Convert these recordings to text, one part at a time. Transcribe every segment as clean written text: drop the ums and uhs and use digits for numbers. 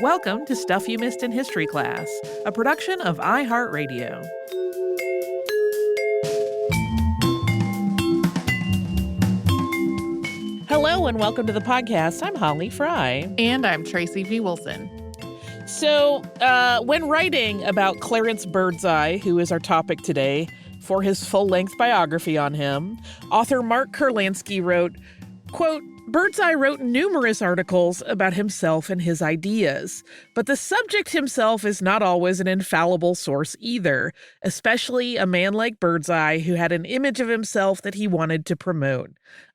Welcome to Stuff You Missed in History Class, a production of iHeartRadio. Hello and welcome to the podcast. I'm Holly Fry. And I'm Tracy V. Wilson. So, when writing about Clarence Birdseye, who is our topic today, for his full-length biography on him, author Mark Kurlansky wrote, quote, Birdseye wrote numerous articles about himself and his ideas, but the subject himself is not always an infallible source either, especially a man like Birdseye who had an image of himself that he wanted to promote.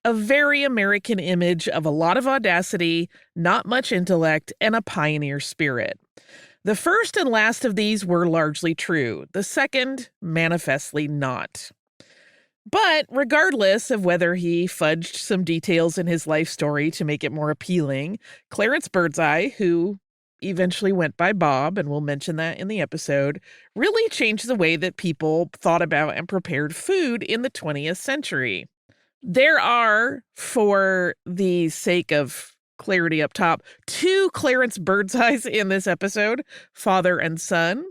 A very American image of a lot of audacity, not much intellect, and a pioneer spirit. The first and last of these were largely true. The second, manifestly not. But regardless of whether he fudged some details in his life story to make it more appealing, Clarence Birdseye, who eventually went by Bob, and we'll mention that in the episode, really changed the way that people thought about and prepared food in the 20th century. There are, for the sake of clarity up top, two Clarence Birdseys in this episode, father and son.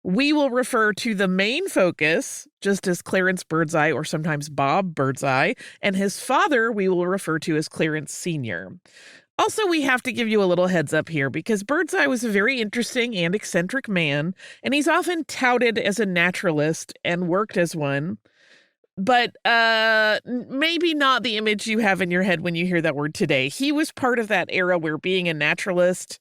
We will refer to the main focus just as Clarence Birdseye, or sometimes Bob Birdseye, and his father we will refer to as Clarence Sr. Also, we have to give you a little heads up here because Birdseye was a very interesting and eccentric man, and he's often touted as a naturalist and worked as one. But maybe not the image you have in your head when you hear that word today. He was part of that era where being a naturalist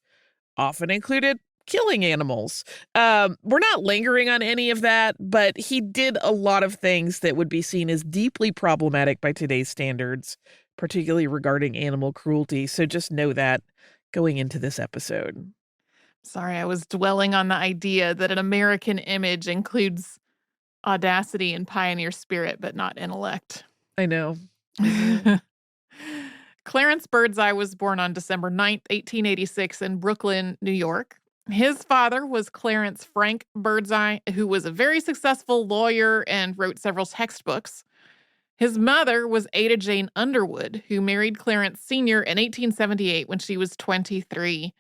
often included killing animals. We're not lingering on any of that, but he did a lot of things that would be seen as deeply problematic by today's standards, particularly regarding animal cruelty. So just know that going into this episode. Sorry, I was dwelling on the idea that an American image includes audacity and pioneer spirit, but not intellect. I know. Clarence Birdseye was born on December 9th, 1886 in Brooklyn, New York. His father was Clarence Frank Birdseye, who was a very successful lawyer and wrote several textbooks. His mother was Ada Jane Underwood, who married Clarence Sr. in 1878 when she was 23.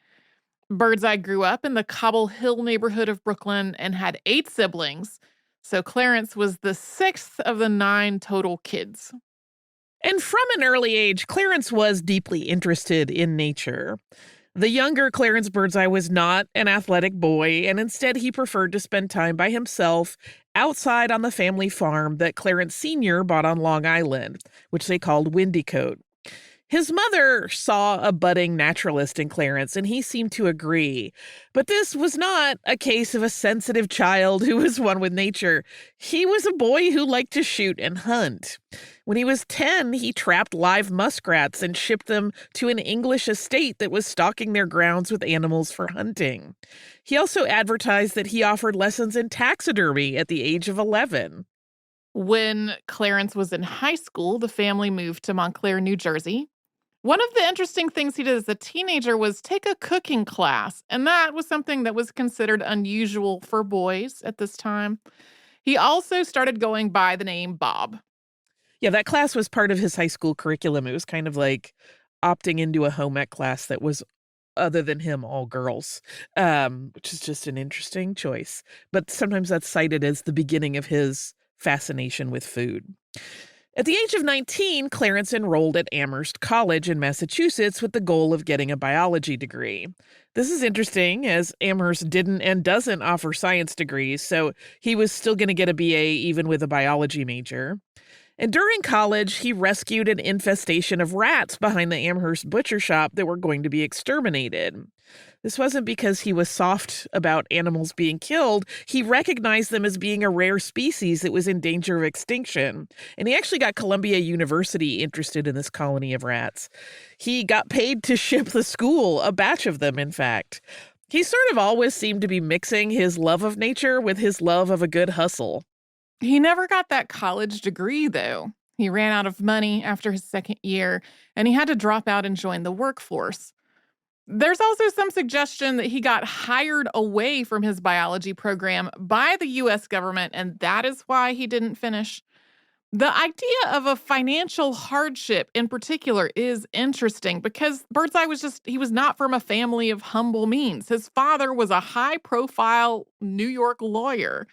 Birdseye grew up in the Cobble Hill neighborhood of Brooklyn and had 8 siblings, so Clarence was the 6th of the 9 total kids. And from an early age, Clarence was deeply interested in nature. The younger Clarence Birdseye was not an athletic boy, and instead he preferred to spend time by himself outside on the family farm that Clarence Sr. bought on Long Island, which they called Windycote. His mother saw a budding naturalist in Clarence, and he seemed to agree. But this was not a case of a sensitive child who was one with nature. He was a boy who liked to shoot and hunt. When he was 10, he trapped live muskrats and shipped them to an English estate that was stocking their grounds with animals for hunting. He also advertised that he offered lessons in taxidermy at the age of 11. When Clarence was in high school, the family moved to Montclair, New Jersey. One of the interesting things he did as a teenager was take a cooking class, and that was something that was considered unusual for boys at this time. He also started going by the name Bob. Yeah, that class was part of his high school curriculum. It was kind of like opting into a home ec class that was, other than him, all girls, which is just an interesting choice. But sometimes that's cited as the beginning of his fascination with food. At the age of 19, Clarence enrolled at Amherst College in Massachusetts with the goal of getting a biology degree. This is interesting, as Amherst didn't and doesn't offer science degrees, so he was still going to get a BA even with a biology major. And during college, he rescued an infestation of rats behind the Amherst butcher shop that were going to be exterminated. This wasn't because he was soft about animals being killed. He recognized them as being a rare species that was in danger of extinction. And he actually got Columbia University interested in this colony of rats. He got paid to ship the school a batch of them, in fact. He sort of always seemed to be mixing his love of nature with his love of a good hustle. He never got that college degree, though. He ran out of money after his second year, and he had to drop out and join the workforce. There's also some suggestion that he got hired away from his biology program by the U.S. government, and that is why he didn't finish. The idea of a financial hardship in particular is interesting because Birdseye he was not from a family of humble means. His father was a high profile New York lawyer.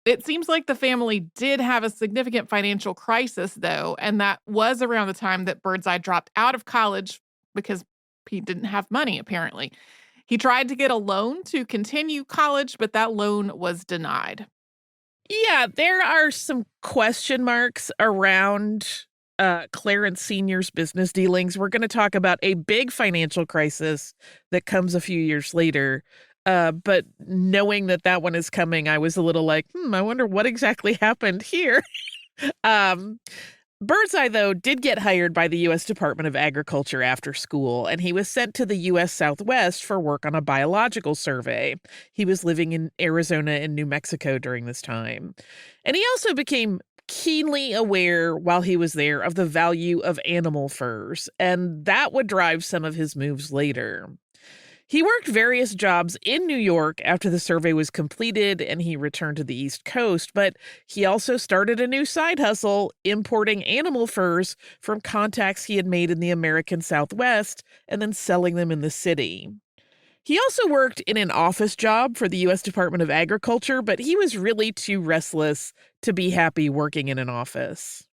It seems like the family did have a significant financial crisis, though, and that was around the time that Birdseye dropped out of college because he didn't have money, apparently. He tried to get a loan to continue college, but that loan was denied. Yeah, there are some question marks around Clarence Sr.'s business dealings. We're going to talk about a big financial crisis that comes a few years later. But knowing that that one is coming, I was a little like, I wonder what exactly happened here. um, Birdseye, though, did get hired by the U.S. Department of Agriculture after school, and he was sent to the U.S. Southwest for work on a biological survey. He was living in Arizona and New Mexico during this time. And he also became keenly aware while he was there of the value of animal furs, and that would drive some of his moves later. He worked various jobs in New York after the survey was completed and he returned to the East Coast, but he also started a new side hustle, importing animal furs from contacts he had made in the American Southwest and then selling them in the city. He also worked in an office job for the U.S. Department of Agriculture, but he was really too restless to be happy working in an office.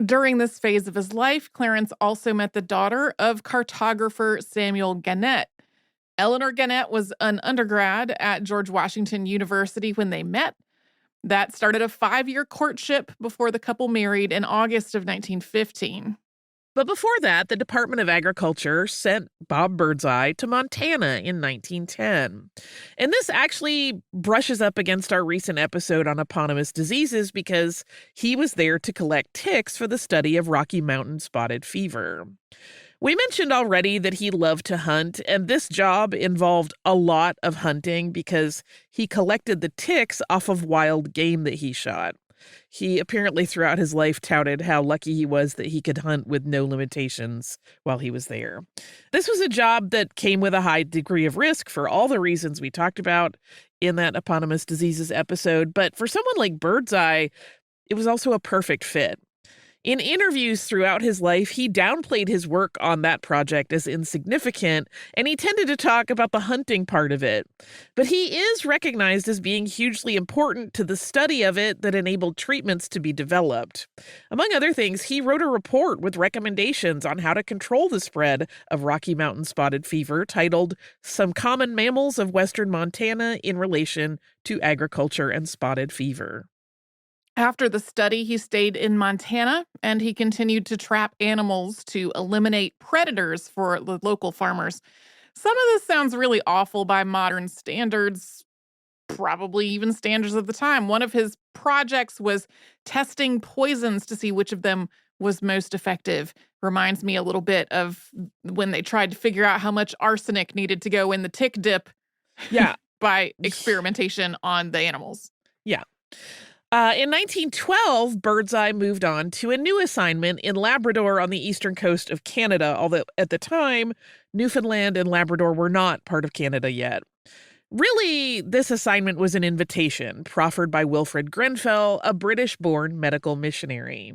During this phase of his life, Clarence also met the daughter of cartographer Samuel Gannett. Eleanor Gannett was an undergrad at George Washington University when they met. That started a 5-year courtship before the couple married in August of 1915. But before that, the Department of Agriculture sent Bob Birdseye to Montana in 1910. And this actually brushes up against our recent episode on eponymous diseases because he was there to collect ticks for the study of Rocky Mountain spotted fever. We mentioned already that he loved to hunt, and this job involved a lot of hunting because he collected the ticks off of wild game that he shot. He apparently throughout his life touted how lucky he was that he could hunt with no limitations while he was there. This was a job that came with a high degree of risk for all the reasons we talked about in that eponymous diseases episode, but for someone like Birdseye, it was also a perfect fit. In interviews throughout his life, he downplayed his work on that project as insignificant, and he tended to talk about the hunting part of it. But he is recognized as being hugely important to the study of it that enabled treatments to be developed. Among other things, he wrote a report with recommendations on how to control the spread of Rocky Mountain spotted fever titled Some Common Mammals of Western Montana in Relation to Agriculture and Spotted Fever. After the study, he stayed in Montana, and he continued to trap animals to eliminate predators for the local farmers. Some of this sounds really awful by modern standards, probably even standards of the time. One of his projects was testing poisons to see which of them was most effective. Reminds me a little bit of when they tried to figure out how much arsenic needed to go in the tick dip Yeah. by experimentation on the animals. Yeah. In 1912, Birdseye moved on to a new assignment in Labrador on the eastern coast of Canada, although at the time, Newfoundland and Labrador were not part of Canada yet. Really, this assignment was an invitation proffered by Wilfred Grenfell, a British-born medical missionary.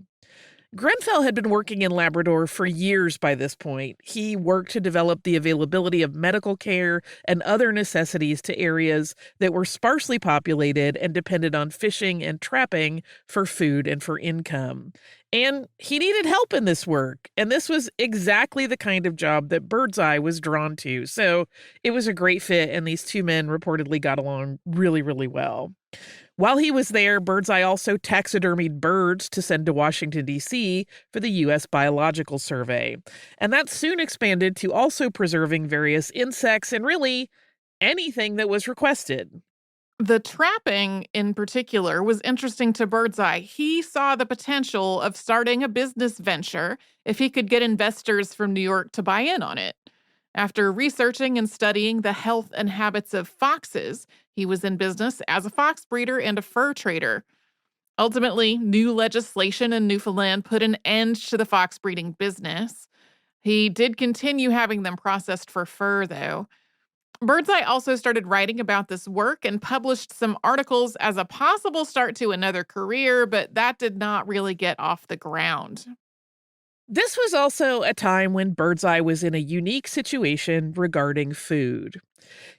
Grenfell had been working in Labrador for years by this point. He worked to develop the availability of medical care and other necessities to areas that were sparsely populated and depended on fishing and trapping for food and for income. And he needed help in this work, and this was exactly the kind of job that Birdseye was drawn to. So it was a great fit, and these two men reportedly got along really, really well. While he was there, Birdseye also taxidermied birds to send to Washington, D.C. for the U.S. Biological Survey. And that soon expanded to also preserving various insects and really anything that was requested. The trapping, in particular, was interesting to Birdseye. He saw the potential of starting a business venture if he could get investors from New York to buy in on it. After researching and studying the health and habits of foxes, he was in business as a fox breeder and a fur trader. Ultimately, new legislation in Newfoundland put an end to the fox breeding business. He did continue having them processed for fur, though. Birdseye also started writing about this work and published some articles as a possible start to another career, but that did not really get off the ground. This was also a time when Birdseye was in a unique situation regarding food.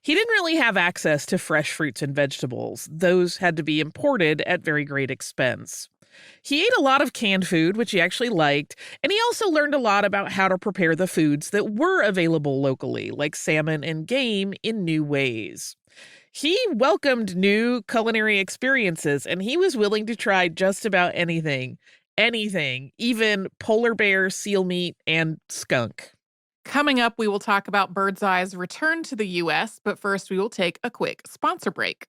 He didn't really have access to fresh fruits and vegetables. Those had to be imported at very great expense. He ate a lot of canned food, which he actually liked, and he also learned a lot about how to prepare the foods that were available locally, like salmon and game, in new ways. He welcomed new culinary experiences, and he was willing to try just about anything. Anything, even polar bear, seal meat, and skunk. Coming up, we will talk about Birdseye's return to the U.S., but first we will take a quick sponsor break.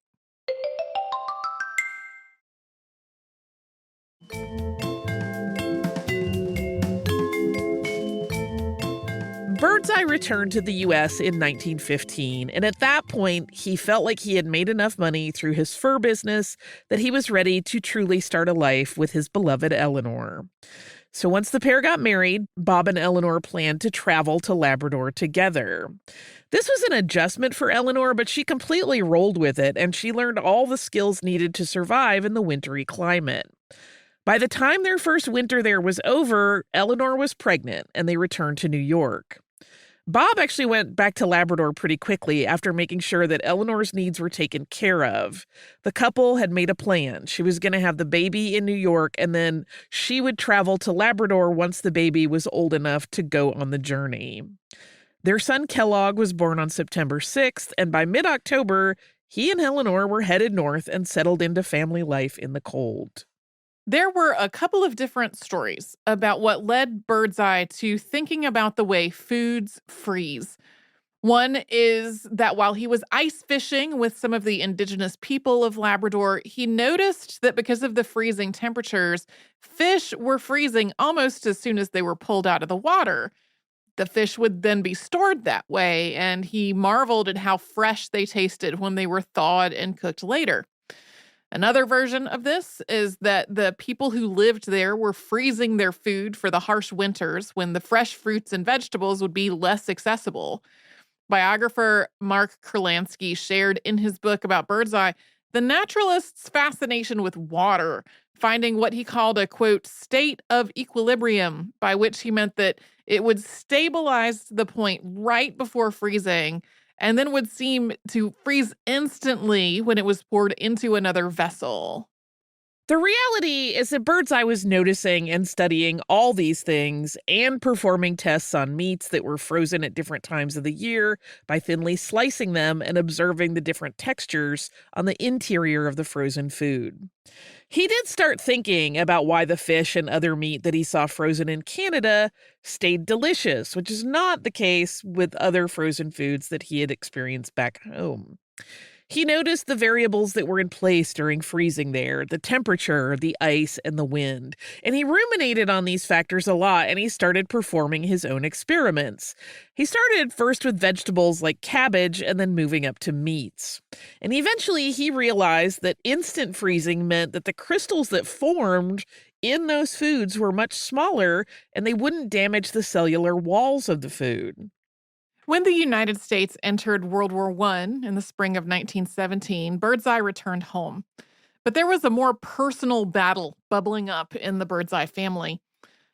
Birdseye returned to the U.S. in 1915, and at that point, he felt like he had made enough money through his fur business that he was ready to truly start a life with his beloved Eleanor. So once the pair got married, Bob and Eleanor planned to travel to Labrador together. This was an adjustment for Eleanor, but she completely rolled with it, and she learned all the skills needed to survive in the wintry climate. By the time their first winter there was over, Eleanor was pregnant, and they returned to New York. Bob actually went back to Labrador pretty quickly after making sure that Eleanor's needs were taken care of. The couple had made a plan. She was going to have the baby in New York, and then she would travel to Labrador once the baby was old enough to go on the journey. Their son Kellogg was born on September 6th, and by mid-October, he and Eleanor were headed north and settled into family life in the cold. There were a couple of different stories about what led Birdseye to thinking about the way foods freeze. One is that while he was ice fishing with some of the indigenous people of Labrador, he noticed that because of the freezing temperatures, fish were freezing almost as soon as they were pulled out of the water. The fish would then be stored that way, and he marveled at how fresh they tasted when they were thawed and cooked later. Another version of this is that the people who lived there were freezing their food for the harsh winters when the fresh fruits and vegetables would be less accessible. Biographer Mark Kurlansky shared in his book about Birdseye the naturalist's fascination with water, finding what he called a, quote, state of equilibrium, by which he meant that it would stabilize to the point right before freezing and then would seem to freeze instantly when it was poured into another vessel. The reality is that Birdseye was noticing and studying all these things and performing tests on meats that were frozen at different times of the year by thinly slicing them and observing the different textures on the interior of the frozen food. He did start thinking about why the fish and other meat that he saw frozen in Canada stayed delicious, which is not the case with other frozen foods that he had experienced back home. He noticed the variables that were in place during freezing there, the temperature, the ice, and the wind. And he ruminated on these factors a lot, and he started performing his own experiments. He started first with vegetables like cabbage and then moving up to meats. And eventually he realized that instant freezing meant that the crystals that formed in those foods were much smaller and they wouldn't damage the cellular walls of the food. When the United States entered World War I in the spring of 1917, Birdseye returned home. But there was a more personal battle bubbling up in the Birdseye family.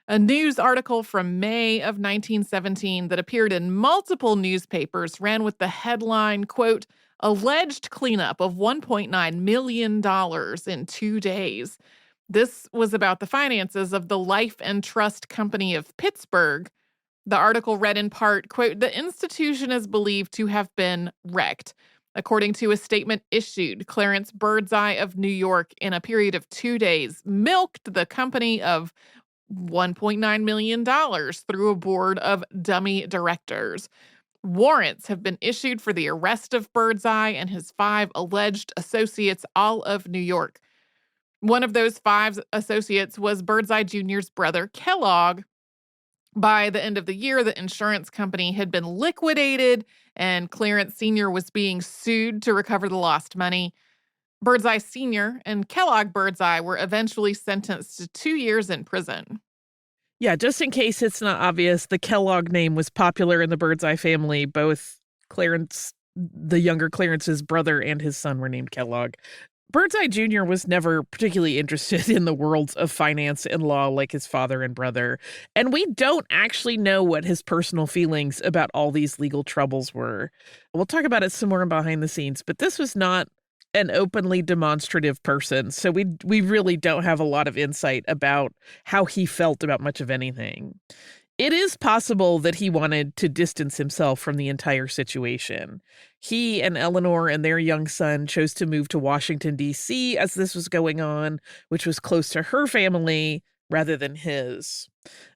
A news article from May of 1917 that appeared in multiple newspapers ran with the headline, quote, alleged cleanup of $1.9 million in 2 days. This was about the finances of the Life and Trust Company of Pittsburgh. The article read in part, quote, the institution is believed to have been wrecked. According to a statement issued, Clarence Birdseye of New York, in a period of 2 days, milked the company of $1.9 million through a board of dummy directors. Warrants have been issued for the arrest of Birdseye and his 5 alleged associates, all of New York. One of those 5 associates was Birdseye Jr.'s brother, Kellogg. By the end of the year, the insurance company had been liquidated, and Clarence Sr. was being sued to recover the lost money. Birdseye Sr. and Kellogg Birdseye were eventually sentenced to 2 years in prison. Yeah, just in case it's not obvious, the Kellogg name was popular in the Birdseye family. Both Clarence the younger Clarence's brother and his son were named Kellogg. Birdseye Jr. was never particularly interested in the worlds of finance and law like his father and brother, and we don't actually know what his personal feelings about all these legal troubles were. We'll talk about it some more behind the scenes, but this was not an openly demonstrative person, so we really don't have a lot of insight about how he felt about much of anything. It is possible that he wanted to distance himself from the entire situation. He and Eleanor and their young son chose to move to Washington, D.C. as this was going on, which was close to her family rather than his.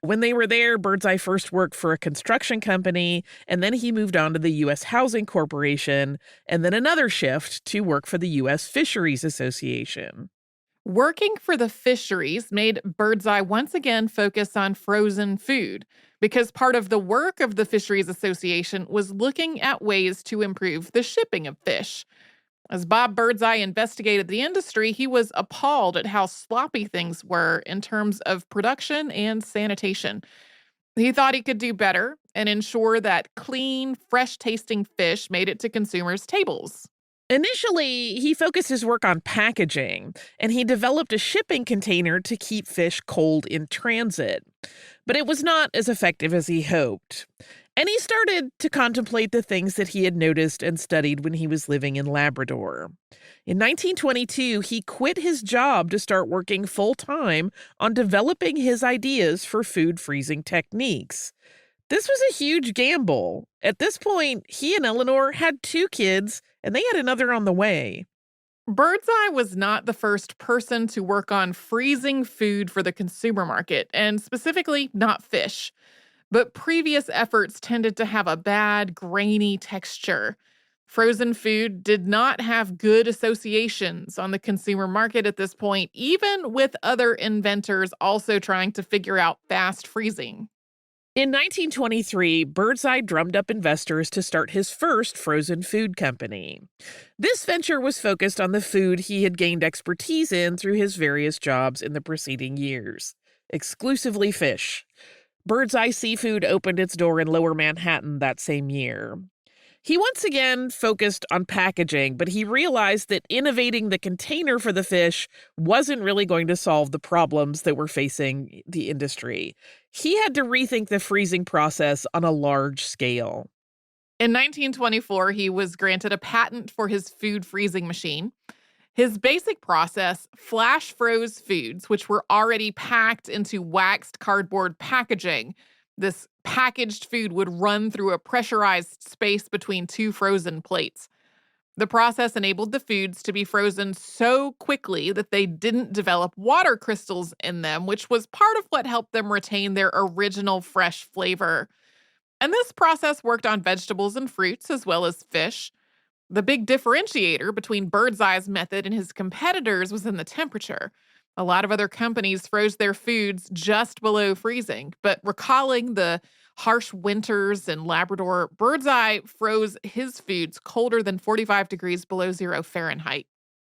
When they were there, Birdseye first worked for a construction company, and then he moved on to the U.S. Housing Corporation, and then another shift to work for the U.S. Fisheries Association. Working for the fisheries made Birdseye once again focus on frozen food because part of the work of the Fisheries Association was looking at ways to improve the shipping of fish. As Bob Birdseye investigated the industry, he was appalled at how sloppy things were in terms of production and sanitation. He thought he could do better and ensure that clean, fresh-tasting fish made it to consumers' tables. Initially, he focused his work on packaging, and he developed a shipping container to keep fish cold in transit. But it was not as effective as he hoped. And he started to contemplate the things that he had noticed and studied when he was living in Labrador. In 1922, he quit his job to start working full-time on developing his ideas for food freezing techniques. This was a huge gamble. At this point, he and Eleanor had 2 kids, and they had another on the way. Birdseye was not the first person to work on freezing food for the consumer market, and specifically not fish. But previous efforts tended to have a bad, grainy texture. Frozen food did not have good associations on the consumer market at this point, even with other inventors also trying to figure out fast freezing. In 1923, Birdseye drummed up investors to start his first frozen food company. This venture was focused on the food he had gained expertise in through his various jobs in the preceding years, exclusively fish. Birdseye Seafood opened its door in Lower Manhattan that same year. He once again focused on packaging, but he realized that innovating the container for the fish wasn't really going to solve the problems that were facing the industry. He had to rethink the freezing process on a large scale. In 1924, he was granted a patent for his food freezing machine. His basic process flash froze foods, which were already packed into waxed cardboard packaging. This packaged food would run through a pressurized space between 2 frozen plates. The process enabled the foods to be frozen so quickly that they didn't develop water crystals in them, which was part of what helped them retain their original fresh flavor. And this process worked on vegetables and fruits as well as fish. The big differentiator between Birdseye's method and his competitors was in the temperature. A lot of other companies froze their foods just below freezing, but recalling the harsh winters in Labrador, Birdseye froze his foods colder than 45 degrees below 0 Fahrenheit.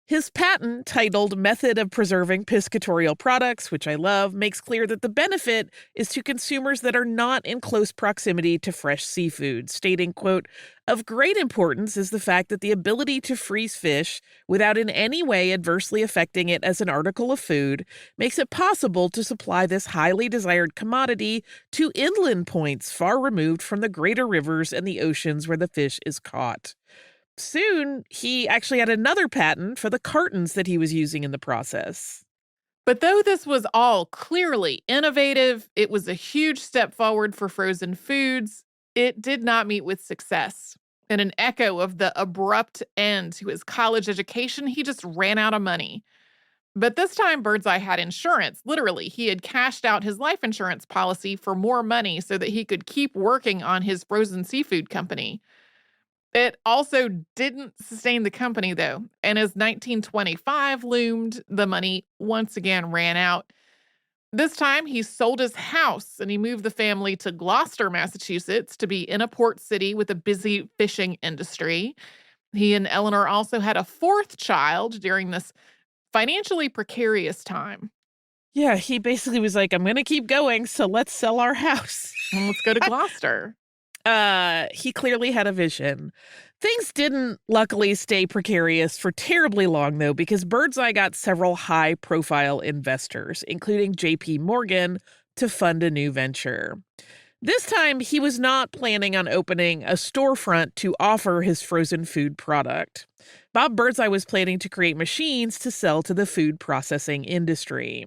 His patent, titled Method of Preserving Piscatorial Products, which I love, makes clear that the benefit is to consumers that are not in close proximity to fresh seafood, stating, quote, "Of great importance is the fact that the ability to freeze fish without in any way adversely affecting it as an article of food makes it possible to supply this highly desired commodity to inland points far removed from the greater rivers and the oceans where the fish is caught." Soon, he actually had another patent for the cartons that he was using in the process. But though this was all clearly innovative, it was a huge step forward for frozen foods. It did not meet with success. In an echo of the abrupt end to his college education, he just ran out of money. But this time, Birdseye had insurance. Literally, he had cashed out his life insurance policy for more money so that he could keep working on his frozen seafood company. It also didn't sustain the company, though, and as 1925 loomed, the money once again ran out. This time, he sold his house and he moved the family to Gloucester, Massachusetts, to be in a port city with a busy fishing industry. He and Eleanor also had a 4th child during this financially precarious time. Yeah, he basically was like, I'm going to keep going, so let's sell our house. And let's go to Gloucester. He clearly had a vision. Things didn't luckily stay precarious for terribly long, though, because Birdseye got several high-profile investors, including J.P. Morgan, to fund a new venture. This time, he was not planning on opening a storefront to offer his frozen food product. Bob Birdseye was planning to create machines to sell to the food processing industry.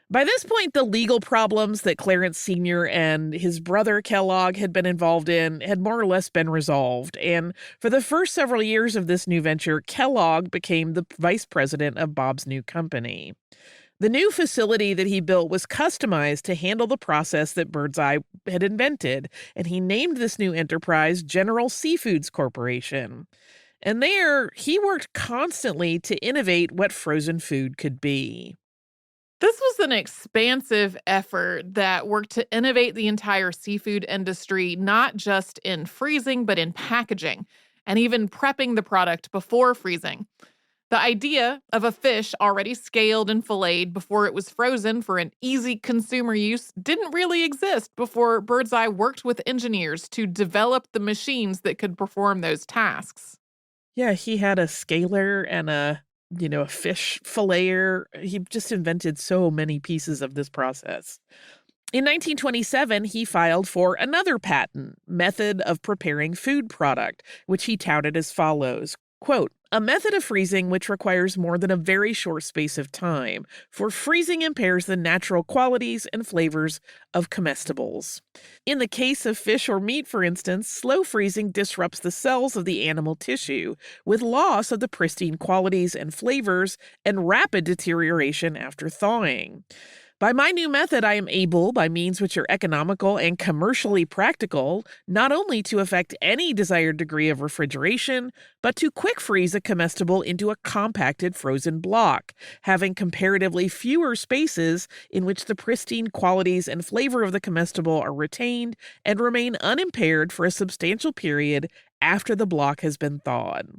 By this point, the legal problems that Clarence Sr. and his brother Kellogg had been involved in had more or less been resolved, and for the first several years of this new venture, Kellogg became the vice president of Bob's new company. The new facility that he built was customized to handle the process that Birdseye had invented, and he named this new enterprise General Seafoods Corporation. And there, he worked constantly to innovate what frozen food could be. This was an expansive effort that worked to innovate the entire seafood industry, not just in freezing, but in packaging, and even prepping the product before freezing. The idea of a fish already scaled and filleted before it was frozen for an easy consumer use didn't really exist before Birdseye worked with engineers to develop the machines that could perform those tasks. Yeah, he had a scaler and a fish filleter. He just invented so many pieces of this process. In 1927, he filed for another patent, method of preparing food product, which he touted as follows, quote, "A method of freezing which requires more than a very short space of time, for freezing impairs the natural qualities and flavors of comestibles. In the case of fish or meat, for instance, slow freezing disrupts the cells of the animal tissue, with loss of the pristine qualities and flavors and rapid deterioration after thawing. By my new method, I am able, by means which are economical and commercially practical, not only to effect any desired degree of refrigeration, but to quick freeze a comestible into a compacted frozen block, having comparatively fewer spaces in which the pristine qualities and flavor of the comestible are retained and remain unimpaired for a substantial period after the block has been thawed."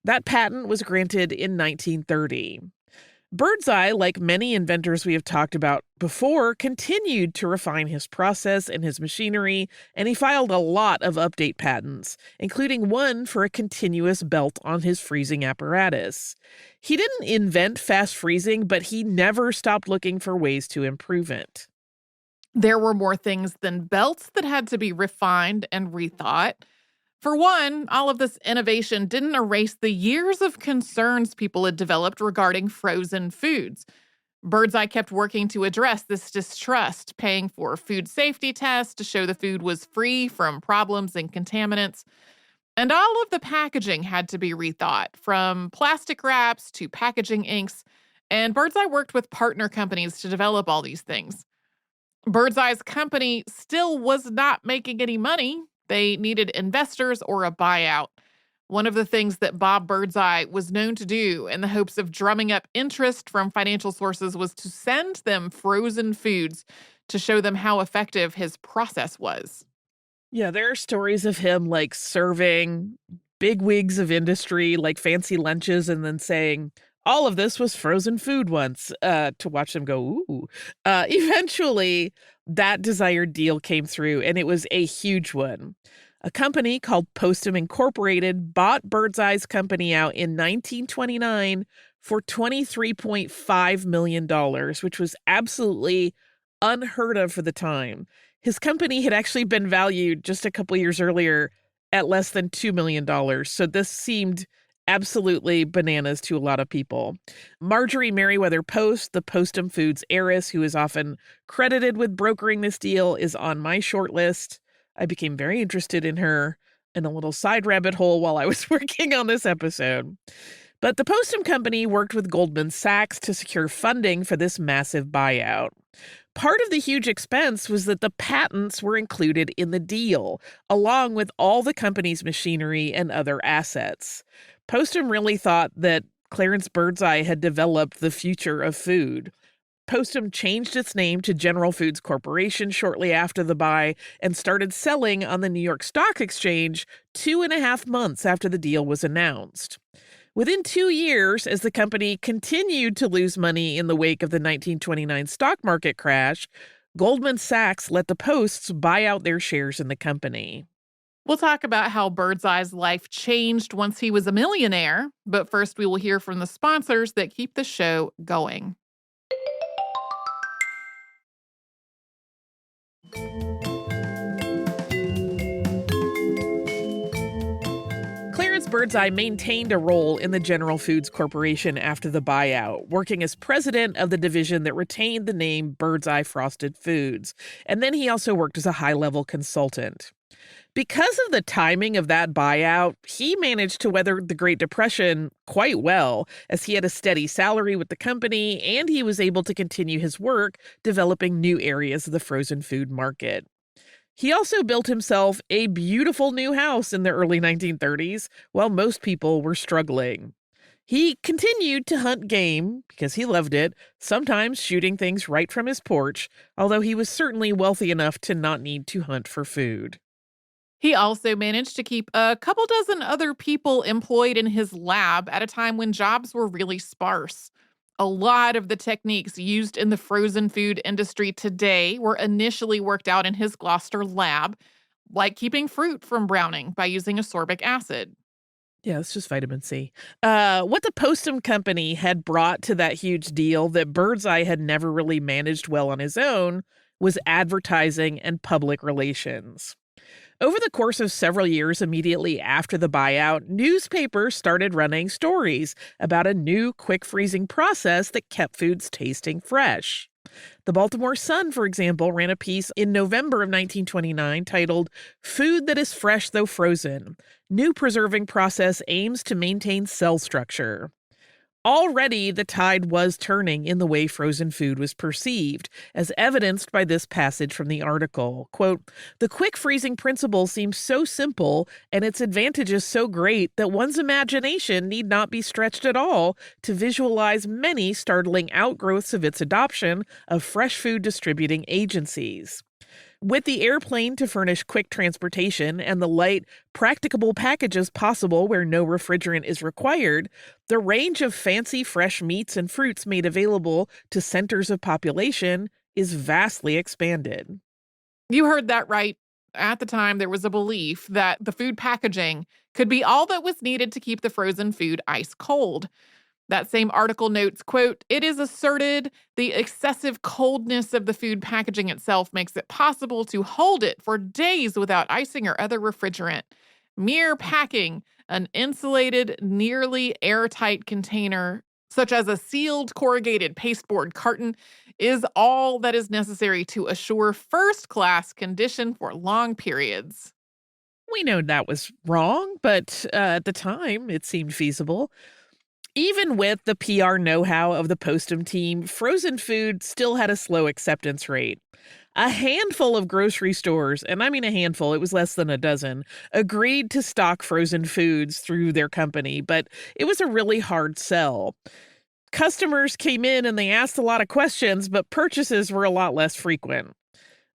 That patent was granted in 1930. Birdseye, like many inventors we have talked about before, continued to refine his process and his machinery, and he filed a lot of update patents, including one for a continuous belt on his freezing apparatus. He didn't invent fast freezing, but he never stopped looking for ways to improve it. There were more things than belts that had to be refined and rethought. For one, all of this innovation didn't erase the years of concerns people had developed regarding frozen foods. Birdseye kept working to address this distrust, paying for food safety tests to show the food was free from problems and contaminants. And all of the packaging had to be rethought, from plastic wraps to packaging inks. And Birdseye worked with partner companies to develop all these things. Birdseye's company still was not making any money. They needed investors or a buyout. One of the things that Bob Birdseye was known to do in the hopes of drumming up interest from financial sources was to send them frozen foods to show them how effective his process was. Yeah, there are stories of him like serving big wigs of industry, like fancy lunches, and then saying, all of this was frozen food once, to watch them go, ooh. Eventually, that desired deal came through, and it was a huge one. A company called Postum Incorporated bought Birdseye's company out in 1929 for $23.5 million, which was absolutely unheard of for the time. His company had actually been valued just a couple years earlier at less than $2 million, so this seemed absolutely bananas to a lot of people. Marjorie Merriweather Post, the Postum Foods heiress, who is often credited with brokering this deal, is on my short list. I became very interested in her in a little side rabbit hole while I was working on this episode. But the Postum Company worked with Goldman Sachs to secure funding for this massive buyout. Part of the huge expense was that the patents were included in the deal, along with all the company's machinery and other assets. Postum really thought that Clarence Birdseye had developed the future of food. Postum changed its name to General Foods Corporation shortly after the buy and started selling on the New York Stock Exchange 2.5 months after the deal was announced. Within 2 years, as the company continued to lose money in the wake of the 1929 stock market crash, Goldman Sachs let the Posts buy out their shares in the company. We'll talk about how Birdseye's life changed once he was a millionaire, but first we will hear from the sponsors that keep the show going. Clarence Birdseye maintained a role in the General Foods Corporation after the buyout, working as president of the division that retained the name Birdseye Frosted Foods. And then he also worked as a high-level consultant. Because of the timing of that buyout, he managed to weather the Great Depression quite well, as he had a steady salary with the company and he was able to continue his work developing new areas of the frozen food market. He also built himself a beautiful new house in the early 1930s while most people were struggling. He continued to hunt game because he loved it, sometimes shooting things right from his porch, although he was certainly wealthy enough to not need to hunt for food. He also managed to keep a couple dozen other people employed in his lab at a time when jobs were really sparse. A lot of the techniques used in the frozen food industry today were initially worked out in his Gloucester lab, like keeping fruit from browning by using ascorbic acid. Yeah, it's just vitamin C. What the Postum Company had brought to that huge deal that Birdseye had never really managed well on his own was advertising and public relations. Over the course of several years immediately after the buyout, newspapers started running stories about a new quick freezing process that kept foods tasting fresh. The Baltimore Sun, for example, ran a piece in November of 1929 titled "Food That is Fresh Though Frozen. New Preserving Process Aims to Maintain Cell Structure." Already, the tide was turning in the way frozen food was perceived, as evidenced by this passage from the article. Quote, "The quick freezing principle seems so simple and its advantages so great that one's imagination need not be stretched at all to visualize many startling outgrowths of its adoption of fresh food distributing agencies. With the airplane to furnish quick transportation and the light, practicable packages possible where no refrigerant is required, the range of fancy fresh meats and fruits made available to centers of population is vastly expanded." You heard that right. At the time, there was a belief that the food packaging could be all that was needed to keep the frozen food ice cold. That same article notes, quote, "It is asserted the excessive coldness of the food packaging itself makes it possible to hold it for days without icing or other refrigerant. Mere packing an insulated, nearly airtight container, such as a sealed corrugated pasteboard carton, is all that is necessary to assure first-class condition for long periods." We know that was wrong, but at the time it seemed feasible. Even with the PR know-how of the Postum team, frozen food still had a slow acceptance rate. A handful of grocery stores, and I mean a handful, it was less than a dozen, agreed to stock frozen foods through their company, but it was a really hard sell. Customers came in and they asked a lot of questions, but purchases were a lot less frequent.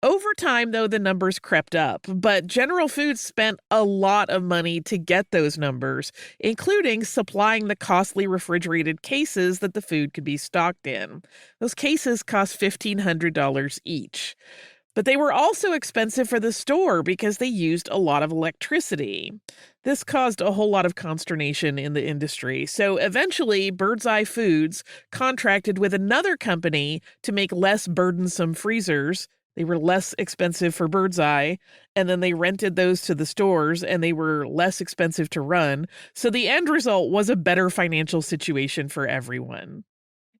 Over time, though, the numbers crept up, but General Foods spent a lot of money to get those numbers, including supplying the costly refrigerated cases that the food could be stocked in. Those cases cost $1,500 each. But they were also expensive for the store because they used a lot of electricity. This caused a whole lot of consternation in the industry. So eventually, Birdseye Foods contracted with another company to make less burdensome freezers. They were less expensive for Birdseye, and then they rented those to the stores, and they were less expensive to run. So the end result was a better financial situation for everyone.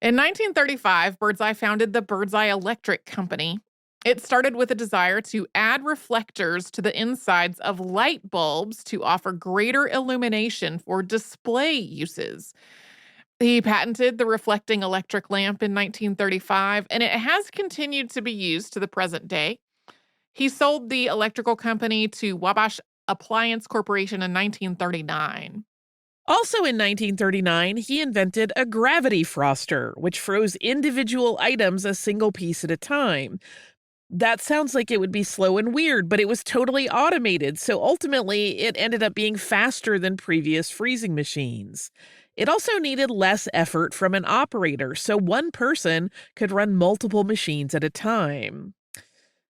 In 1935, Birdseye founded the Birdseye Electric Company. It started with a desire to add reflectors to the insides of light bulbs to offer greater illumination for display uses. He patented the reflecting electric lamp in 1935, and it has continued to be used to the present day. He sold the electrical company to Wabash Appliance Corporation in 1939. Also in 1939, he invented a gravity froster, which froze individual items a single piece at a time. That sounds like it would be slow and weird, but it was totally automated, so ultimately it ended up being faster than previous freezing machines. It also needed less effort from an operator, so one person could run multiple machines at a time.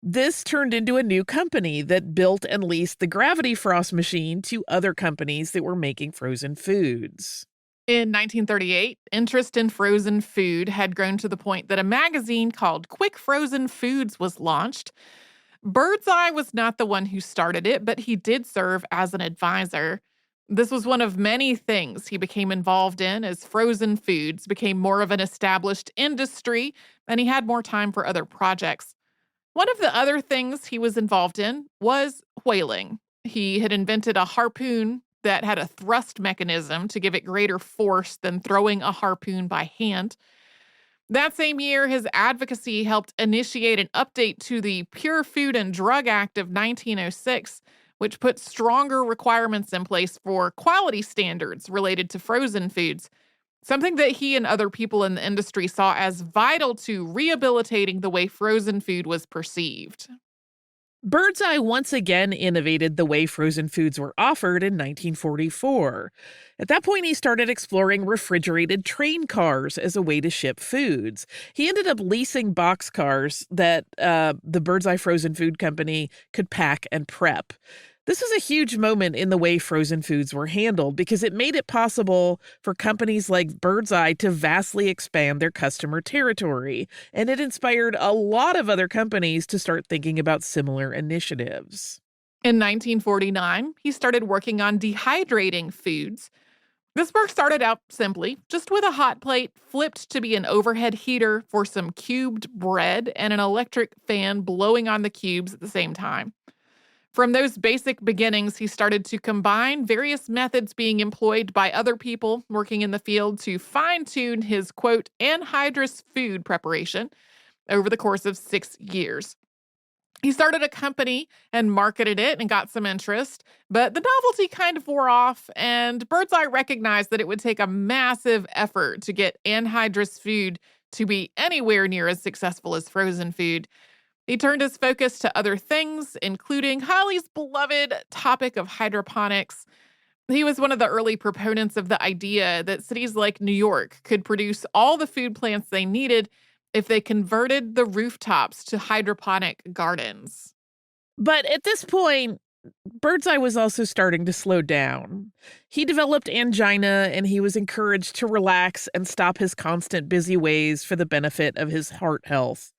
This turned into a new company that built and leased the Gravity Frost machine to other companies that were making frozen foods. In 1938, interest in frozen food had grown to the point that a magazine called Quick Frozen Foods was launched. Birdseye was not the one who started it, but he did serve as an advisor. This was one of many things he became involved in as frozen foods became more of an established industry and he had more time for other projects. One of the other things he was involved in was whaling. He had invented a harpoon that had a thrust mechanism to give it greater force than throwing a harpoon by hand. That same year, his advocacy helped initiate an update to the Pure Food and Drug Act of 1906, which put stronger requirements in place for quality standards related to frozen foods, something that he and other people in the industry saw as vital to rehabilitating the way frozen food was perceived. Birdseye once again innovated the way frozen foods were offered in 1944. At that point, he started exploring refrigerated train cars as a way to ship foods. He ended up leasing boxcars that the Birdseye Frozen Food Company could pack and prep. This was a huge moment in the way frozen foods were handled because it made it possible for companies like Birdseye to vastly expand their customer territory, and it inspired a lot of other companies to start thinking about similar initiatives. In 1949, he started working on dehydrating foods. This work started out simply, just with a hot plate flipped to be an overhead heater for some cubed bread and an electric fan blowing on the cubes at the same time. From those basic beginnings, he started to combine various methods being employed by other people working in the field to fine-tune his, quote, anhydrous food preparation over the course of 6 years. He started a company and marketed it and got some interest, but the novelty kind of wore off, and Birdseye recognized that it would take a massive effort to get anhydrous food to be anywhere near as successful as frozen food. He turned his focus to other things, including Holly's beloved topic of hydroponics. He was one of the early proponents of the idea that cities like New York could produce all the food plants they needed if they converted the rooftops to hydroponic gardens. But at this point, Birdseye was also starting to slow down. He developed angina, and he was encouraged to relax and stop his constant busy ways for the benefit of his heart health.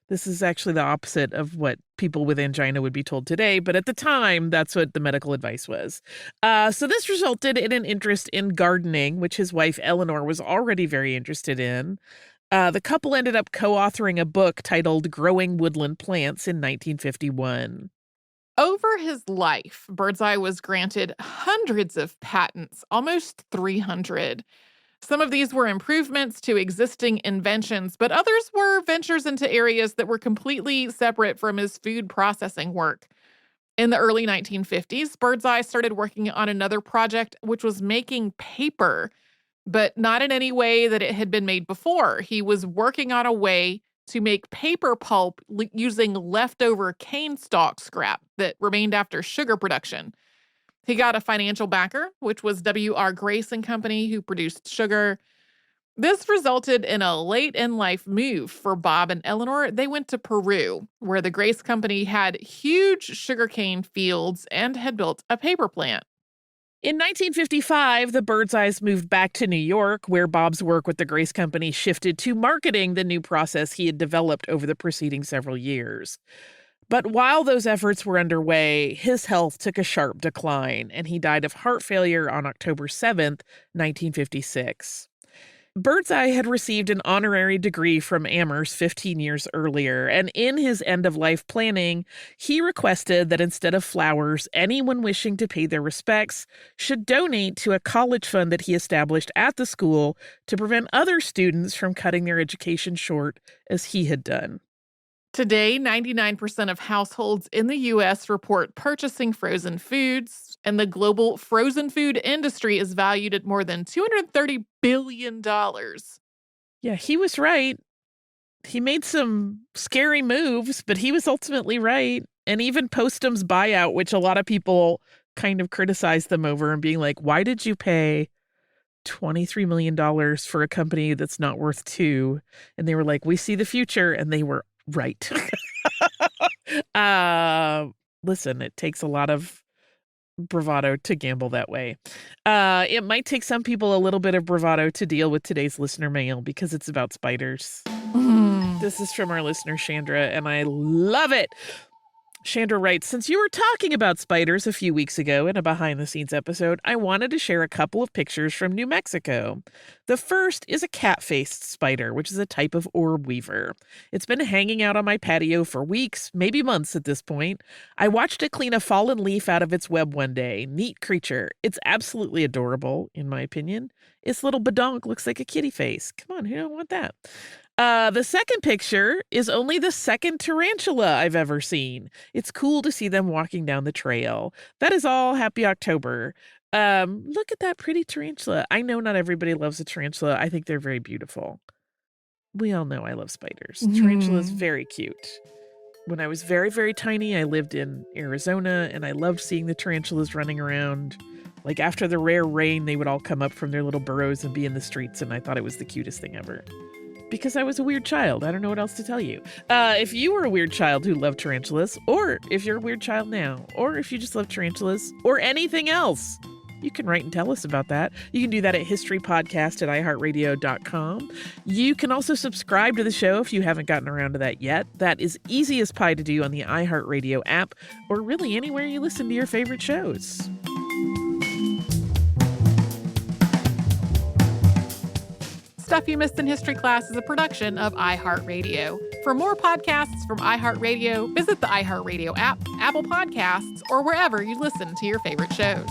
This is actually the opposite of what people with angina would be told today, but at the time, that's what the medical advice was. So this resulted in an interest in gardening, which his wife Eleanor was already very interested in. The couple ended up co-authoring a book titled Growing Woodland Plants in 1951. Over his life, Birdseye was granted hundreds of patents, almost 300. Some of these were improvements to existing inventions, but others were ventures into areas that were completely separate from his food processing work. In the early 1950s, Birdseye started working on another project, which was making paper, but not in any way that it had been made before. He was working on a way to make paper pulp using leftover cane stalk scrap that remained after sugar production. He got a financial backer, which was W.R. Grace and Company, who produced sugar. This resulted in a late-in-life move for Bob and Eleanor. They went to Peru, where the Grace Company had huge sugarcane fields and had built a paper plant. In 1955, the Birdseyes moved back to New York, where Bob's work with the Grace Company shifted to marketing the new process he had developed over the preceding several years. But while those efforts were underway, his health took a sharp decline, and he died of heart failure on October 7th, 1956. Birdseye had received an honorary degree from Amherst 15 years earlier, and in his end-of-life planning, he requested that instead of flowers, anyone wishing to pay their respects should donate to a college fund that he established at the school to prevent other students from cutting their education short as he had done. Today, 99% of households in the U.S. report purchasing frozen foods, and the global frozen food industry is valued at more than $230 billion. Yeah, he was right. He made some scary moves, but he was ultimately right. And even Postum's buyout, which a lot of people kind of criticized them over and being like, why did you pay $23 million for a company that's not worth $2 million? And they were like, we see the future. And they were right. Listen, it takes a lot of bravado to gamble that way. It might take some people a little bit of bravado to deal with today's listener mail because it's about spiders. This is from our listener, Chandra, and I love it. Chandra writes, since you were talking about spiders a few weeks ago in a behind-the-scenes episode, I wanted to share a couple of pictures from New Mexico. The first is a cat-faced spider, which is a type of orb weaver. It's been hanging out on my patio for weeks, maybe months at this point. I watched it clean a fallen leaf out of its web one day. Neat creature. It's absolutely adorable, in my opinion. Its little badonk looks like a kitty face. Come on, who don't want that? The second picture is only the second tarantula I've ever seen. It's cool to see them walking down the trail. That is all. Happy October. Look at that pretty tarantula. I know not everybody loves a tarantula. I think they're very beautiful. We all know I love spiders. Tarantula's very cute. When I was very, very tiny, I lived in Arizona, and I loved seeing the tarantulas running around. Like after the rare rain, they would all come up from their little burrows and be in the streets, and I thought it was the cutest thing ever. Because I was a weird child. I don't know what else to tell you. If you were a weird child who loved tarantulas, or if you're a weird child now, or if you just love tarantulas, or anything else, you can write and tell us about that. You can do that at historypodcast@iheartradio.com. You can also subscribe to the show if you haven't gotten around to that yet. That is easy as pie to do on the iHeartRadio app, or really anywhere you listen to your favorite shows. Stuff You Missed in History Class is a production of iHeartRadio. For more podcasts from iHeartRadio, visit the iHeartRadio app, Apple Podcasts, or wherever you listen to your favorite shows.